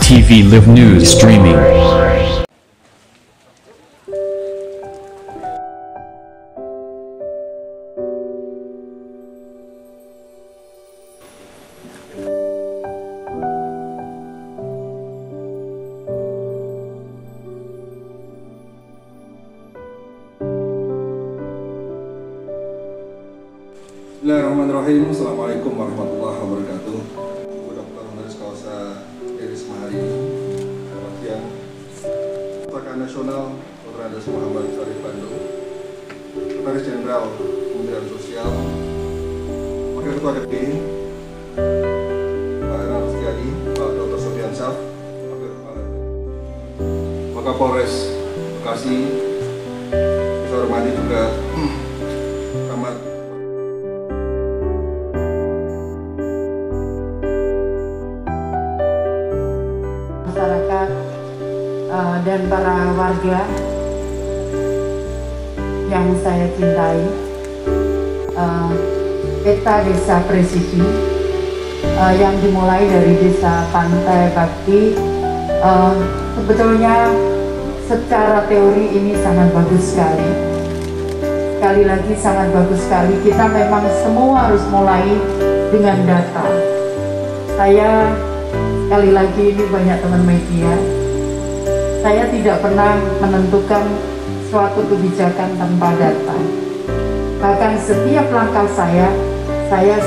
TV Live News Streaming. Bismillahirrahmanirrahim. Assalamualaikum warahmatullahi wabarakatuh. Dr. Honoris Causa Risma hari ini. Selamat siang. Pakar Nasional Dr. Andes Muhammad Syarif Bandung, Sekretaris Jenderal Kementerian Sosial, Wakil Ketua DPI, Pak Enal Setiadi, Pak Dr. Sofian Syaf, Wakil Kepala Wakapolres Bekasi, saya hormati juga Camat masyarakat dan para warga yang saya cintai, peta desa presisi yang dimulai dari desa Pantai Bakti, sebetulnya secara teori ini sangat bagus sekali. Sekali lagi sangat bagus sekali. Kita memang semua harus mulai dengan data. Saya sekali lagi ini banyak teman media, saya tidak pernah menentukan suatu kebijakan tanpa data. Bahkan setiap langkah saya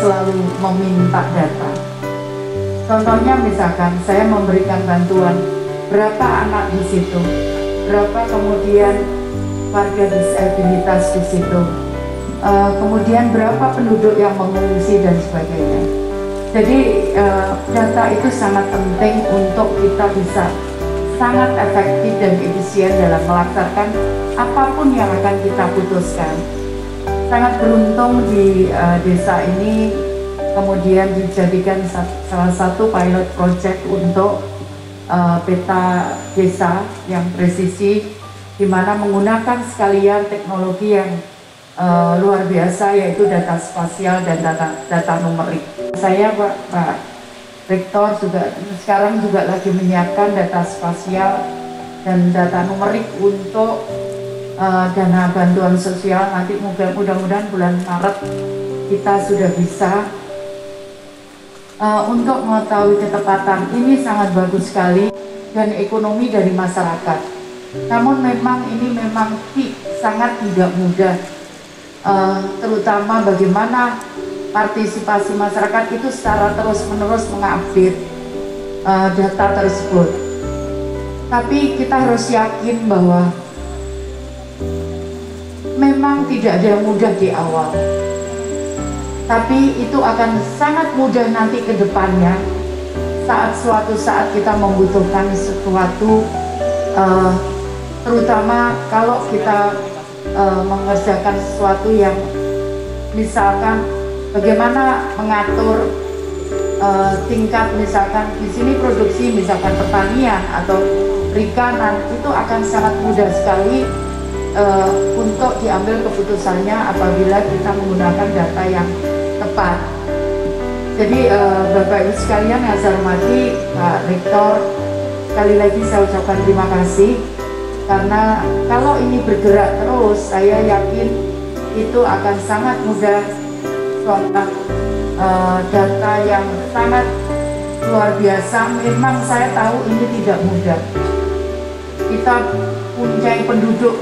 selalu meminta data. Contohnya misalkan saya memberikan bantuan, berapa anak di situ, berapa kemudian warga disabilitas di situ, kemudian berapa penduduk yang mengungsi dan sebagainya. Jadi data itu sangat penting untuk kita bisa sangat efektif dan efisien dalam melaksanakan apapun yang akan kita putuskan. Sangat beruntung di desa ini kemudian dijadikan salah satu pilot project untuk peta desa yang presisi, di mana menggunakan sekalian teknologi yang luar biasa, yaitu data spasial dan data numerik. Saya Pak Rektor juga sekarang juga lagi menyiapkan data spasial dan data numerik untuk dana bantuan sosial. Nanti mudah-mudahan bulan Maret kita sudah bisa untuk mengetahui ketepatan. Ini sangat bagus sekali dan ekonomi dari masyarakat. Namun memang ini sangat tidak mudah, terutama bagaimana partisipasi masyarakat itu secara terus-menerus mengupdate data tersebut. Tapi kita harus yakin bahwa memang tidak ada yang mudah di awal, tapi itu akan sangat mudah nanti ke depannya suatu saat kita membutuhkan sesuatu, terutama kalau kita mengerjakan sesuatu yang misalkan bagaimana mengatur tingkat, misalkan di sini produksi misalkan pertanian atau perikanan, itu akan sangat mudah sekali untuk diambil keputusannya apabila kita menggunakan data yang tepat. Jadi Bapak Ibu sekalian yang saya hormati, Pak Rektor, sekali lagi saya ucapkan terima kasih, karena kalau ini bergerak terus, saya yakin itu akan sangat mudah. Contoh data yang sangat luar biasa. Memang saya tahu ini tidak mudah. Kita punya penduduk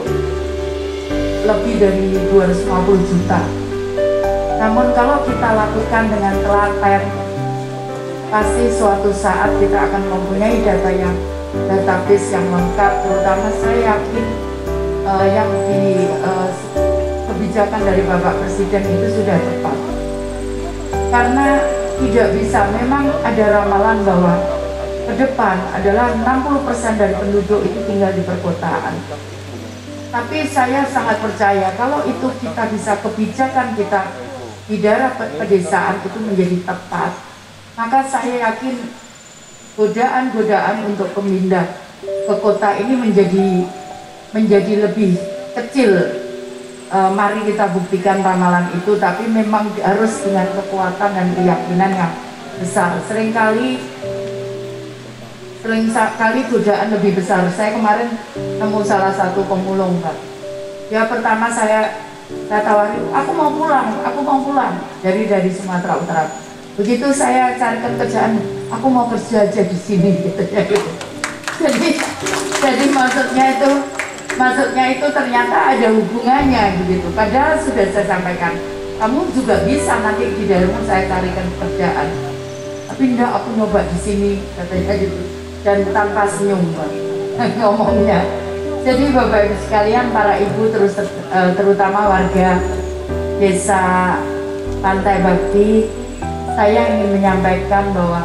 lebih dari 250 juta. Namun kalau kita lakukan dengan telaten, pasti suatu saat kita akan mempunyai database yang lengkap. Terutama saya yakin yang di kebijakan dari Bapak Presiden itu sudah tepat. Karena tidak bisa, memang ada ramalan bahwa ke depan adalah 60% dari penduduk itu tinggal di perkotaan. Tapi saya sangat percaya kalau itu kita bisa, kebijakan kita di daerah pedesaan itu menjadi tepat, maka saya yakin godaan-godaan untuk pemindah ke kota ini menjadi lebih kecil. Mari kita buktikan ramalan itu, tapi memang harus dengan kekuatan dan keyakinan yang besar. Seringkali sering kali godaan lebih besar. Saya kemarin nemu salah satu pemulung, Pak. Ya pertama saya tawarin, aku mau pulang dari Sumatera Utara. Begitu saya carikan kerjaan, aku mau kerja aja di sini gitu ya. Jadi maksudnya itu ternyata ada hubungannya begitu. Padahal sudah saya sampaikan, kamu juga bisa nanti di daerahmu saya carikan pekerjaan. Tapi enggak, aku nyoba di sini katanya gitu. Dan tanpa senyum ngomongnya. Jadi Bapak Ibu sekalian, para ibu terutama warga Desa Pantai Bakti, saya ingin menyampaikan bahwa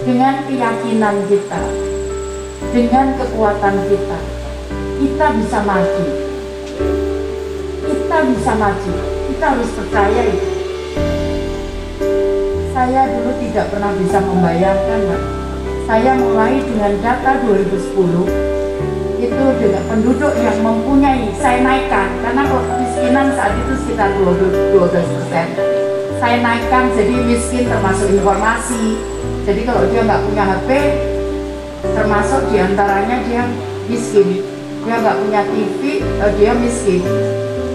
dengan keyakinan kita, dengan kekuatan kita bisa maju. Kita bisa maju. Kita harus percaya itu. Saya dulu tidak pernah bisa membayangkan, Pak. Saya mulai dengan data 2010 itu dengan penduduk yang mempunyai, saya naikkan karena kemiskinan saat itu sekitar 12%. Saya naikkan jadi miskin termasuk informasi. Jadi kalau dia nggak punya HP, termasuk diantaranya dia miskin. Dia nggak punya TV, dia miskin.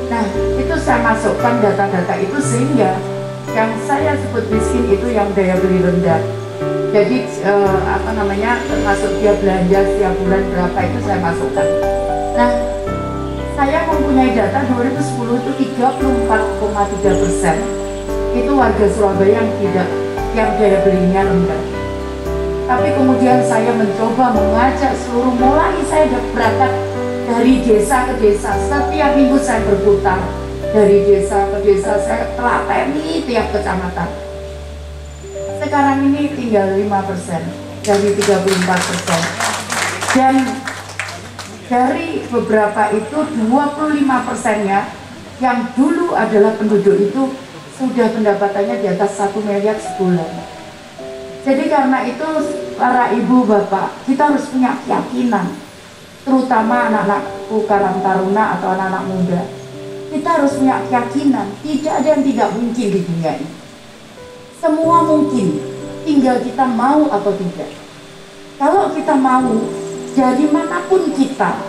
Nah, itu saya masukkan data-data itu sehingga yang saya sebut miskin itu yang daya beli rendah. Jadi termasuk dia belanja setiap bulan berapa itu saya masukkan. Nah, saya mempunyai data 2010 itu 34,3% itu warga Surabaya yang daya belinya rendah. Tapi kemudian saya mencoba mengajak seluruh, mulai saya berangkat dari desa ke desa. Setiap minggu saya berputar dari desa ke desa, saya telateni tiap kecamatan. Sekarang ini tinggal 5% dari 34%. Dan dari beberapa itu 25%-nya yang dulu adalah penduduk itu sudah pendapatannya di atas 1 miliar sebulan. Jadi karena itu para ibu bapak, kita harus punya keyakinan, terutama anak-anakku Karang Taruna atau anak-anak muda. Kita harus punya keyakinan, tidak ada yang tidak mungkin di dunia ini. Semua mungkin, tinggal kita mau atau tidak. Kalau kita mau, dari manapun kita,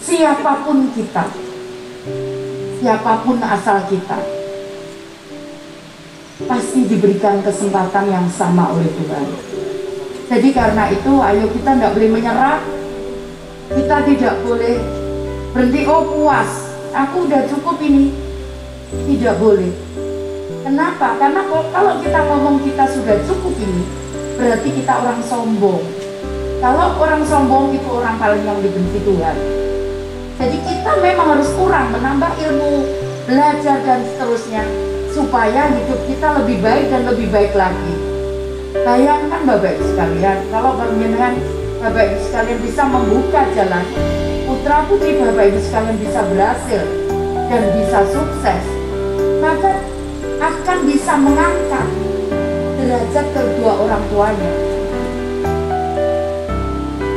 siapapun kita, siapapun asal kita, pasti diberikan kesempatan yang sama oleh Tuhan. Jadi karena itu, ayo kita tidak boleh menyerah. Kita tidak boleh berhenti, oh puas, aku udah cukup ini. Tidak boleh. Kenapa? Karena kalau kita ngomong kita sudah cukup ini, berarti kita orang sombong. Kalau orang sombong itu orang paling yang dibenci Tuhan. Jadi kita memang harus kurang menambah ilmu, belajar dan seterusnya, supaya hidup kita lebih baik dan lebih baik lagi. Bayangkan Bapak Ibu sekalian, kalau dengan Bapak Ibu sekalian bisa membuka jalan, putra putri Bapak Ibu sekalian bisa berhasil dan bisa sukses, maka akan bisa mengangkat derajat kedua orang tuanya.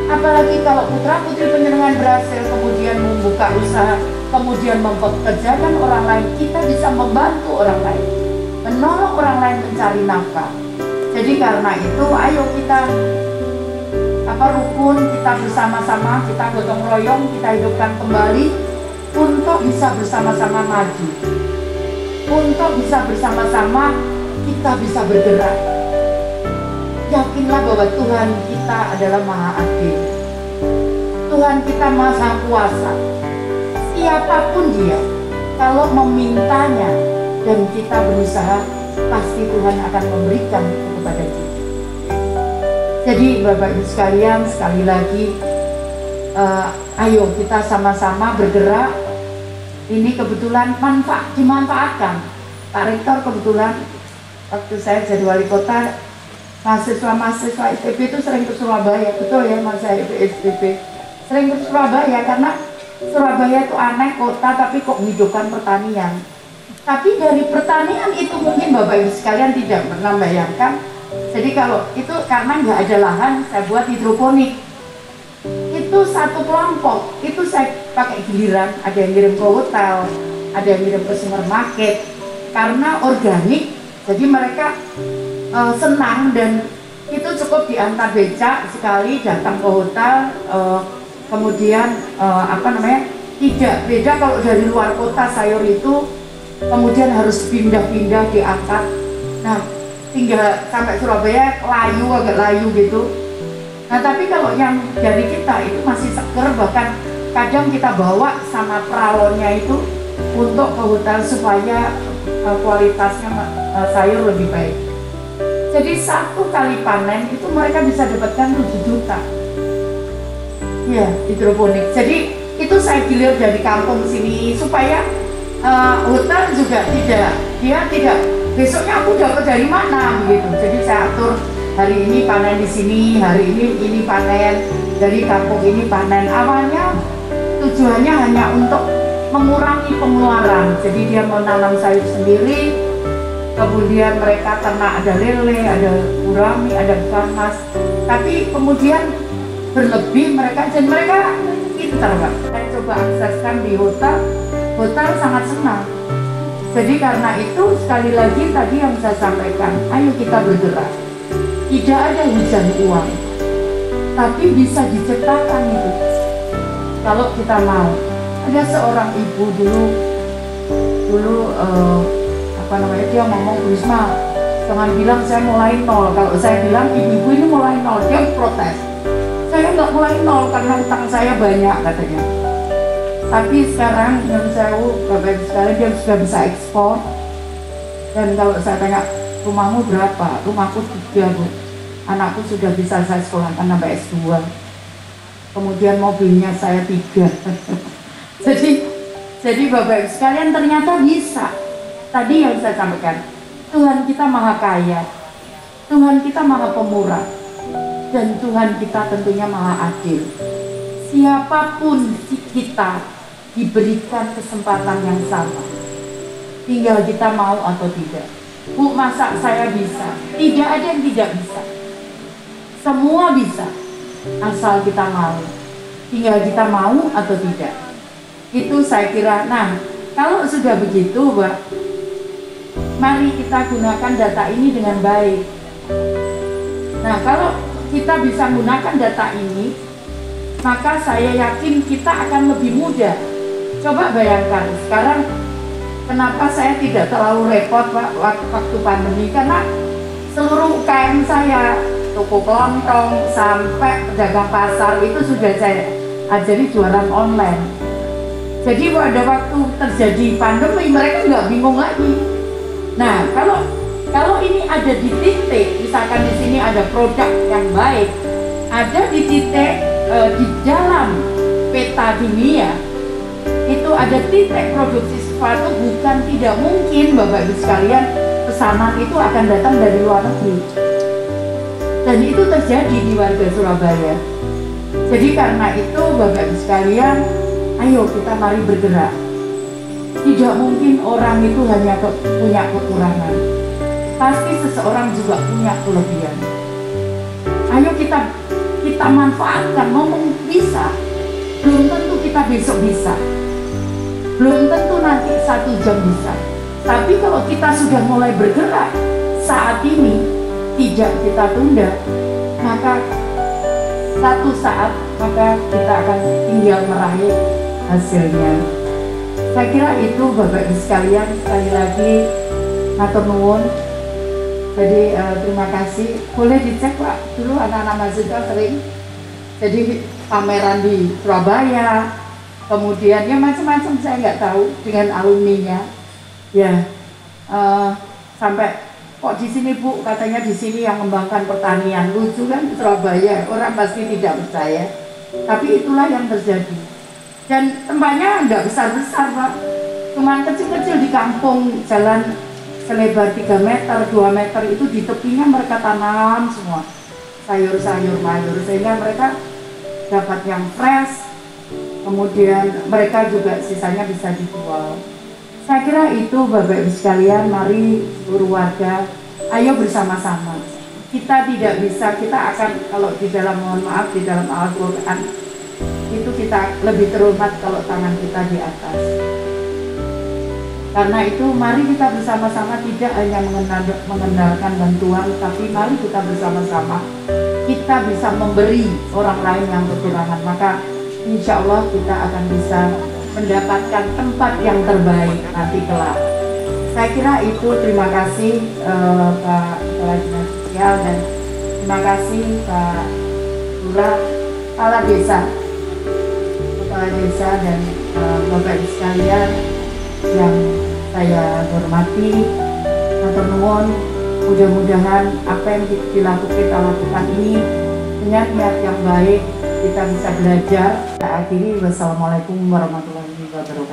Apalagi kalau putra putri penjenengan berhasil, kemudian membuka usaha, kemudian mempekerjakan orang lain, kita bisa membantu orang lain, menolong orang lain mencari nafkah. Jadi karena itu, ayo kita rukun, kita bersama-sama, kita gotong royong, kita hidupkan kembali untuk bisa bersama-sama maju. Untuk bisa bersama-sama kita bisa bergerak. Yakinlah bahwa Tuhan kita adalah Maha Adil. Tuhan kita Maha Kuasa. Siapapun dia, kalau memintanya dan kita berusaha, pasti Tuhan akan memberikan itu kepada kita. Jadi Bapak Ibu sekalian, sekali lagi, ayo kita sama-sama bergerak. Ini kebetulan dimanfaatkan. Pak Rektor kebetulan waktu saya jadi wali kota, mahasiswa-mahasiswa STB itu sering ke Surabaya. Betul ya Mas, saya STB sering ke Surabaya karena Surabaya itu aneh kota tapi kok menghidupkan pertanian. Tapi dari pertanian itu mungkin Bapak Ibu sekalian tidak pernah bayangkan. Jadi kalau itu karena nggak ada lahan, saya buat hidroponik. Itu satu kelompok, itu saya pakai giliran, ada yang ngirim ke hotel, ada yang ngirim ke supermarket, karena organik, jadi mereka senang dan itu cukup diantar becak sekali datang ke hotel, kemudian tidak beda kalau dari luar kota sayur itu kemudian harus pindah-pindah diangkat. Nah, tinggal sampai Surabaya agak layu gitu. Nah, tapi kalau yang dari kita itu masih seger, bahkan kadang kita bawa sama pralonnya itu untuk ke hotel supaya kualitasnya sayur lebih baik. Jadi satu kali panen itu mereka bisa dapatkan 7 juta. Ya, hidroponik. Jadi itu saya gilir dari kampung sini supaya hotel juga tidak besoknya aku dapat dari mana begitu. Jadi saya atur hari ini panen di sini, hari ini panen dari kampung ini panen. Awalnya tujuannya hanya untuk mengurangi pengeluaran. Jadi dia menanam sayur sendiri, kemudian mereka ternak, ada lele, ada gurami, ada ikan mas. Tapi kemudian berlebih mereka, dan mereka pintar Pak. Saya coba akseskan di hotel sangat senang. Jadi karena itu sekali lagi tadi yang saya sampaikan, ayo kita bergerak. Tidak ada hujan uang, tapi bisa diciptakan itu. Kalau kita mau. Ada seorang ibu dulu dia ngomong, Risma jangan bilang saya mulai nol. Kalau saya bilang ibu-ibu ini mulai nol, dia protes. Saya nggak mulai nol karena utang saya banyak katanya. Tapi sekarang yang saya Bapak Ibu sekalian, dia sudah bisa ekspor. Dan kalau saya tanya rumahmu berapa? Rumahku 3 Bu. Anakku sudah bisa saya sekolahkan sampai S2. Kemudian mobilnya saya 3. Jadi Bapak Ibu sekalian ternyata bisa. Tadi yang saya sampaikan, Tuhan kita maha kaya, Tuhan kita maha pemurah, dan Tuhan kita tentunya maha adil. Siapapun kita diberikan kesempatan yang sama, tinggal kita mau atau tidak. Bu, masa saya bisa? Tidak ada yang tidak bisa. Semua bisa, asal kita mau. Tinggal kita mau atau tidak. Itu saya kira. Nah, kalau sudah begitu, Mbak, mari kita gunakan data ini dengan baik. Nah, kalau kita bisa menggunakan data ini, maka saya yakin kita akan lebih mudah. Coba bayangkan, sekarang kenapa saya tidak terlalu repot Pak waktu pandemi, karena seluruh UKM saya, toko kelontong sampai pedagang pasar itu sudah saya ajari jualan online. Jadi pada waktu terjadi pandemi mereka nggak bingung lagi. Nah, kalau ini ada di titik, misalkan di sini ada produk yang baik, ada di titik di dalam peta dunia, itu ada titik produksi sesuatu, bukan tidak mungkin Bapak Ibu sekalian pesanan itu akan datang dari luar negeri. Dan itu terjadi di warga Surabaya. Jadi karena itu Bapak Ibu sekalian, ayo kita mari bergerak. Tidak mungkin orang itu hanya punya kekurangan. Pasti seseorang juga punya kelebihan. Ayo kita manfaatkan. Ngomong bisa, belum tentu kita besok bisa. Belum tentu nanti 1 jam bisa. Tapi kalau kita sudah mulai bergerak saat ini, tidak kita tunda, maka satu saat maka kita akan tinggal meraih hasilnya. Saya kira itu Bapak Ibu sekalian, sekali lagi matur nuwun. Jadi terima kasih. Boleh dicek Pak, dulu anak-anak mahasiswa sering jadi pameran di Surabaya, kemudian ya macam-macam saya nggak tahu dengan alumninya. Ya sampai kok di sini Bu, katanya di sini yang mengembangkan pertanian. Lucu kan, Surabaya, orang pasti tidak percaya. Tapi itulah yang terjadi. Dan tempatnya nggak besar-besar Pak, cuman kecil-kecil di kampung, jalan selebar 3 meter, 2 meter itu di tepinya mereka tanam semua sayur-sayur mayur, sehingga mereka dapat yang fresh, kemudian mereka juga sisanya bisa dijual. Saya kira itu Bapak Ibu sekalian, mari seluruh warga, ayo bersama-sama. Kita tidak bisa, kita akan, kalau di dalam, mohon maaf, di dalam Al-Quran itu kita lebih terhormat kalau tangan kita di atas. Karena itu mari kita bersama-sama tidak hanya mengandalkan bantuan, tapi mari kita bersama-sama kita bisa memberi orang lain yang kekurangan. Maka insya Allah kita akan bisa mendapatkan tempat yang terbaik nanti kelak. Saya kira itu. Terima kasih Pak Kepala Dinas Sosial, dan terima kasih Pak Lurah, Kepala Desa dan Bapak Ibu sekalian yang saya hormati. Matur nuwun, mudah-mudahan apa yang kita lakukan ini dengan niat yang baik kita bisa belajar. Saya akhiri, wassalamualaikum warahmatullahi wabarakatuh.